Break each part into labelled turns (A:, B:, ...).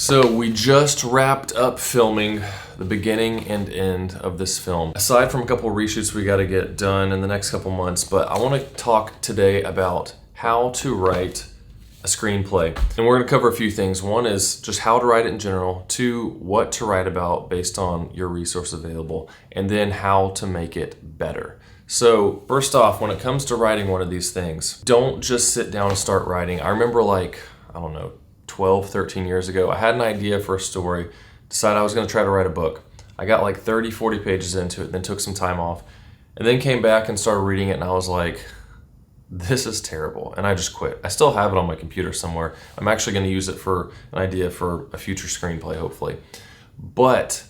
A: So we just wrapped up filming the beginning and end of this film. Aside from a couple of reshoots we got to get done in the next couple months, but I want to talk today about how to write a screenplay. And we're going to cover a few things. One is just how to write it in general. Two, what to write about based on your resource available. And then how to make it better. So first off, when it comes to writing one of these things, don't just sit down and start writing. I remember 12, 13 years ago, I had an idea for a story, decided I was going to try to write a book. I got like 30, 40 pages into it, then took some time off, and then came back and started reading it, and I was like, this is terrible, and I just quit. I still have it on my computer somewhere. I'm actually going to use it for an idea for a future screenplay, hopefully. But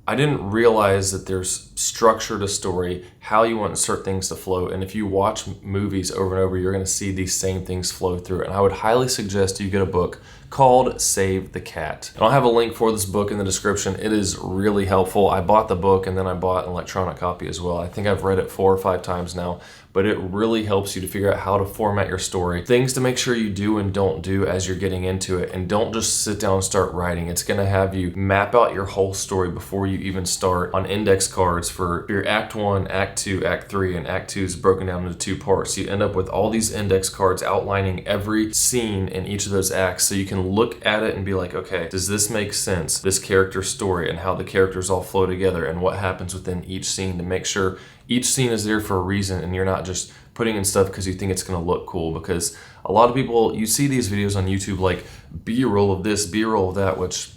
A: I didn't realize that there's structure to story, how you want certain things to flow, and if you watch movies over and over, you're going to see these same things flow through it. And I would highly suggest you get a book called Save the Cat. And I'll have a link for this book in the description. It is really helpful. I bought the book and then I bought an electronic copy as well. I think I've read it 4 or 5 times now, but it really helps you to figure out how to format your story, things to make sure you do and don't do as you're getting into it, and don't just sit down and start writing. It's going to have you map out your whole story before you even start on index cards for your Act 1, Act 2, Act 3, and Act 2 is broken down into 2 parts. So you end up with all these index cards outlining every scene in each of those acts, so you can look at it and be like, okay, does this make sense? This character's story and how the characters all flow together and what happens within each scene, to make sure each scene is there for a reason and you're not just putting in stuff because you think it's going to look cool. Because a lot of people, you see these videos on YouTube like B-roll of this, B-roll of that, which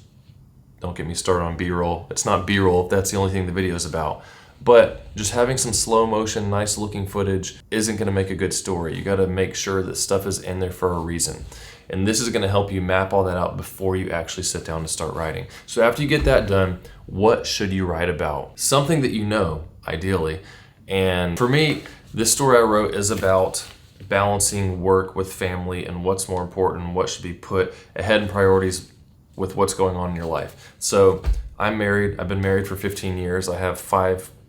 A: don't get me started on B-roll. It's not B-roll if that's the only thing the video is about. But just having some slow motion, nice looking footage isn't going to make a good story. You got to make sure that stuff is in there for a reason. And this is going to help you map all that out before you actually sit down to start writing. So after you get that done, what should you write about? Something that you know, ideally. And for me, this story I wrote is about balancing work with family and what's more important, what should be put ahead in priorities with what's going on in your life. So I'm married. I've been married for 15 years. I have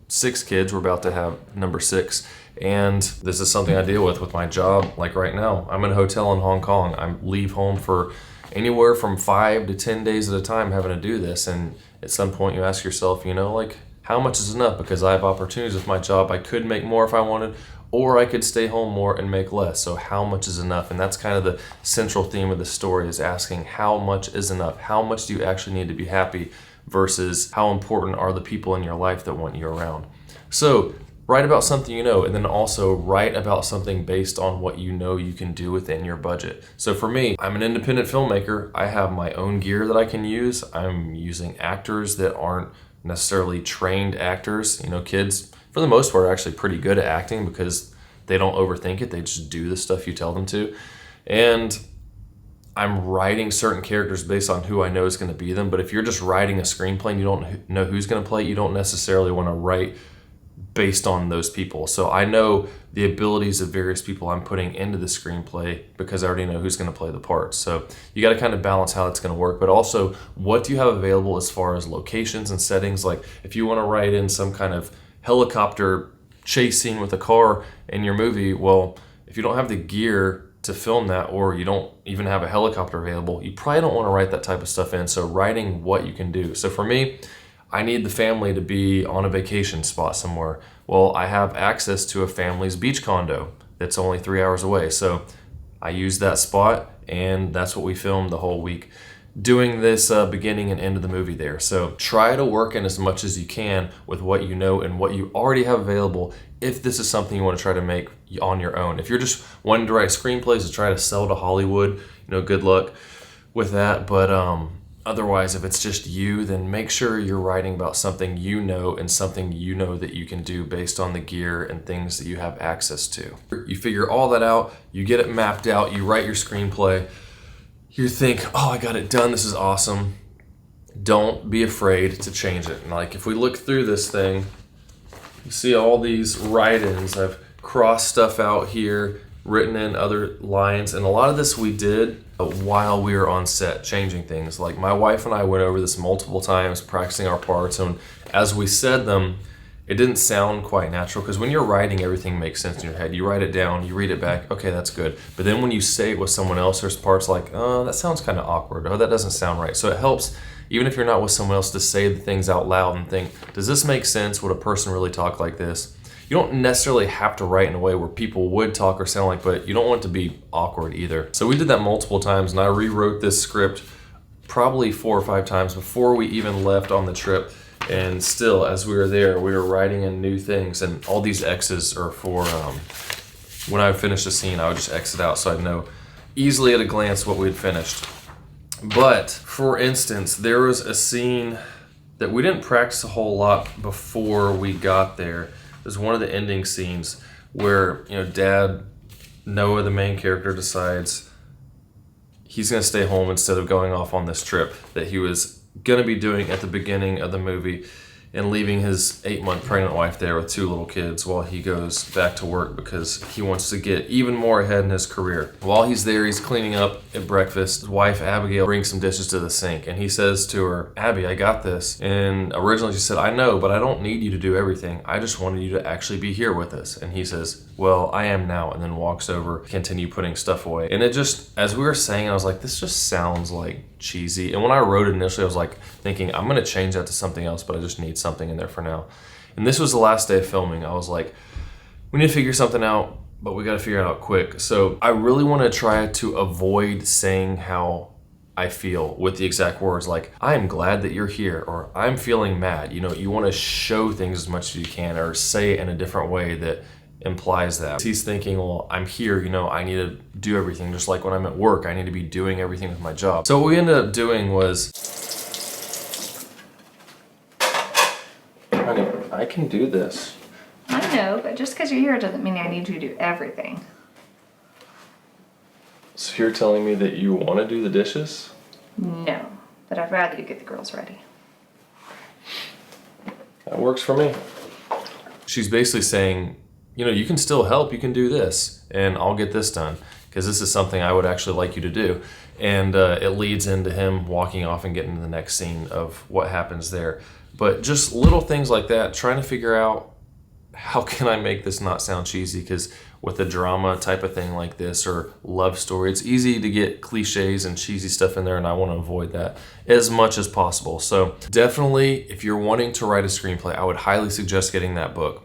A: 6 kids. We're about to have number 6. And this is something I deal with my job. Like right now, I'm in a hotel in Hong Kong. I leave home for anywhere from 5 to 10 days at a time having to do this. And at some point you ask yourself, how much is enough? Because I have opportunities with my job. I could make more if I wanted, or I could stay home more and make less. So how much is enough? And that's kind of the central theme of the story, is asking how much is enough? How much do you actually need to be happy versus how important are the people in your life that want you around? So write about something you know, and then also write about something based on what you know you can do within your budget. So for me, I'm an independent filmmaker. I have my own gear that I can use. I'm using actors that aren't necessarily trained actors. Kids, for the most part, are actually pretty good at acting because they don't overthink it. They just do the stuff you tell them to. And I'm writing certain characters based on who I know is going to be them. But if you're just writing a screenplay and you don't know who's going to play it, you don't necessarily want to write based on those people. So I know the abilities of various people I'm putting into the screenplay because I already know who's going to play the parts. So you got to kind of balance how that's going to work, but also what do you have available as far as locations and settings. Like if you want to write in some kind of helicopter chase scene with a car in your movie, well, if you don't have the gear to film that, or you don't even have a helicopter available, you probably don't want to write that type of stuff in. So writing what you can do. So for me, I need the family to be on a vacation spot somewhere. Well, I have access to a family's beach condo that's only 3 hours away. So I use that spot, and that's what we filmed the whole week, doing this beginning and end of the movie there. So try to work in as much as you can with what you know and what you already have available if this is something you want to try to make on your own. If you're just wanting to write screenplays to try to sell to Hollywood, good luck with that. But otherwise, if it's just you, then make sure you're writing about something you know and something you know that you can do based on the gear and things that you have access to. You figure all that out, you get it mapped out, you write your screenplay, you think, oh, I got it done, this is awesome. Don't be afraid to change it. And like if we look through this thing, you see all these write-ins. I've crossed stuff out here, written in other lines, and a lot of this we did while we were on set, changing things. Like my wife and I went over this multiple times, practicing our parts, and as we said them, it didn't sound quite natural, because when you're writing, everything makes sense in your head. You write it down, you read it back, okay, that's good. But then when you say it with someone else, there's parts like, oh, that sounds kind of awkward. Oh, that doesn't sound right. So it helps, even if you're not with someone else, to say the things out loud and think, does this make sense? Would a person really talk like this? You don't necessarily have to write in a way where people would talk or sound like, but you don't want it to be awkward either. So we did that multiple times, and I rewrote this script probably 4 or 5 times before we even left on the trip. And still, as we were there, we were writing in new things, and all these X's are for when I finished a scene, I would just exit out so I'd know easily at a glance what we'd finished. But for instance, there was a scene that we didn't practice a whole lot before we got there. It was one of the ending scenes where, Dad, Noah, the main character, decides he's going to stay home instead of going off on this trip that he was going to be doing at the beginning of the movie, and leaving his 8-month pregnant wife there with 2 little kids while he goes back to work because he wants to get even more ahead in his career. While he's there, he's cleaning up at breakfast. His wife, Abigail, brings some dishes to the sink, and he says to her, Abby, I got this. And originally she said, I know, but I don't need you to do everything. I just wanted you to actually be here with us. And he says, well, I am now, and then walks over, continue putting stuff away. And it just, as we were saying, I was like, this just sounds like cheesy. And when I wrote it initially, I was like thinking, I'm gonna change that to something else, but I just need something in there for now. And this was the last day of filming. I was like, we need to figure something out, but we gotta figure it out quick. So I really wanna try to avoid saying how I feel with the exact words, like, I am glad that you're here, or I'm feeling mad. You wanna show things as much as you can, or say it in a different way that implies that. He's thinking, well, I'm here, I need to do everything. Just like when I'm at work, I need to be doing everything with my job. So what we ended up doing was, honey, I can do this.
B: I know, but just because you're here doesn't mean I need you to do everything.
A: So you're telling me that you want to do the dishes?
B: No, but I'd rather you get the girls ready.
A: That works for me. She's basically saying, you can still help, you can do this, and I'll get this done, because this is something I would actually like you to do. And it leads into him walking off and getting to the next scene of what happens there. But just little things like that, trying to figure out, how can I make this not sound cheesy? Because with a drama type of thing like this, or love story, it's easy to get cliches and cheesy stuff in there, and I want to avoid that as much as possible. So definitely, if you're wanting to write a screenplay, I would highly suggest getting that book,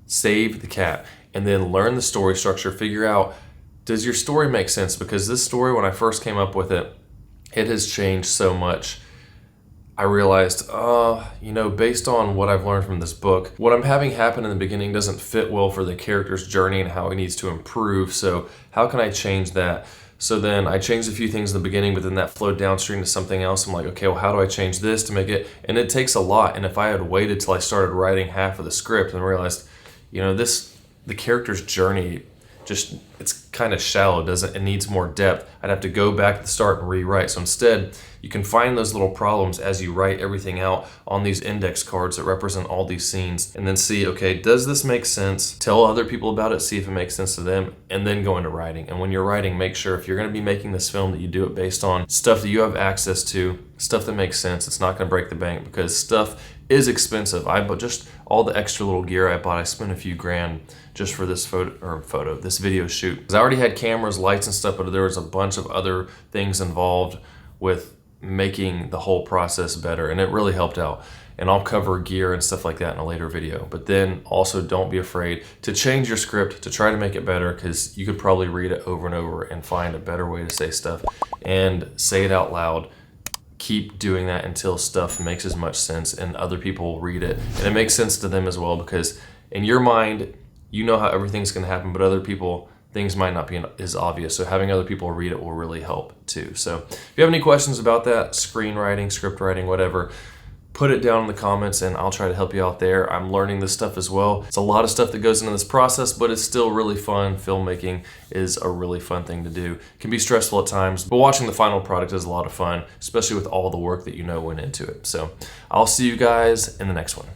A: Save the Cat, and then learn the story structure. Figure out, does your story make sense? Because this story, when I first came up with it, it has changed so much. I realized, based on what I've learned from this book, what I'm having happen in the beginning doesn't fit well for the character's journey and how he needs to improve. So how can I change that? So then I changed a few things in the beginning, but then that flowed downstream to something else. I'm like, okay, well, how do I change this to make it? And it takes a lot. And if I had waited till I started writing half of the script and realized, the character's journey, it's kind of shallow, it needs more depth, I'd have to go back to the start and rewrite. So instead, you can find those little problems as you write everything out on these index cards that represent all these scenes, and then see, okay, does this make sense? Tell other people about it, see if it makes sense to them, and then go into writing. And when you're writing, make sure if you're going to be making this film that you do it based on stuff that you have access to, stuff that makes sense. It's not going to break the bank, because stuff is expensive. I bought just all the extra little gear I bought. I spent a few grand just for this this video shoot. Because I already had cameras, lights and stuff, but there was a bunch of other things involved with making the whole process better, and it really helped out. And I'll cover gear and stuff like that in a later video. But then also, don't be afraid to change your script to try to make it better, because you could probably read it over and over and find a better way to say stuff and say it out loud. Keep doing that until stuff makes as much sense and other people read it and it makes sense to them as well, because in your mind, how everything's going to happen, but other people, things might not be as obvious. So having other people read it will really help too. So if you have any questions about that, screenwriting, script writing, whatever, put it down in the comments and I'll try to help you out there. I'm learning this stuff as well. It's a lot of stuff that goes into this process, but it's still really fun. Filmmaking is a really fun thing to do. It can be stressful at times, but watching the final product is a lot of fun, especially with all the work that went into it. So I'll see you guys in the next one.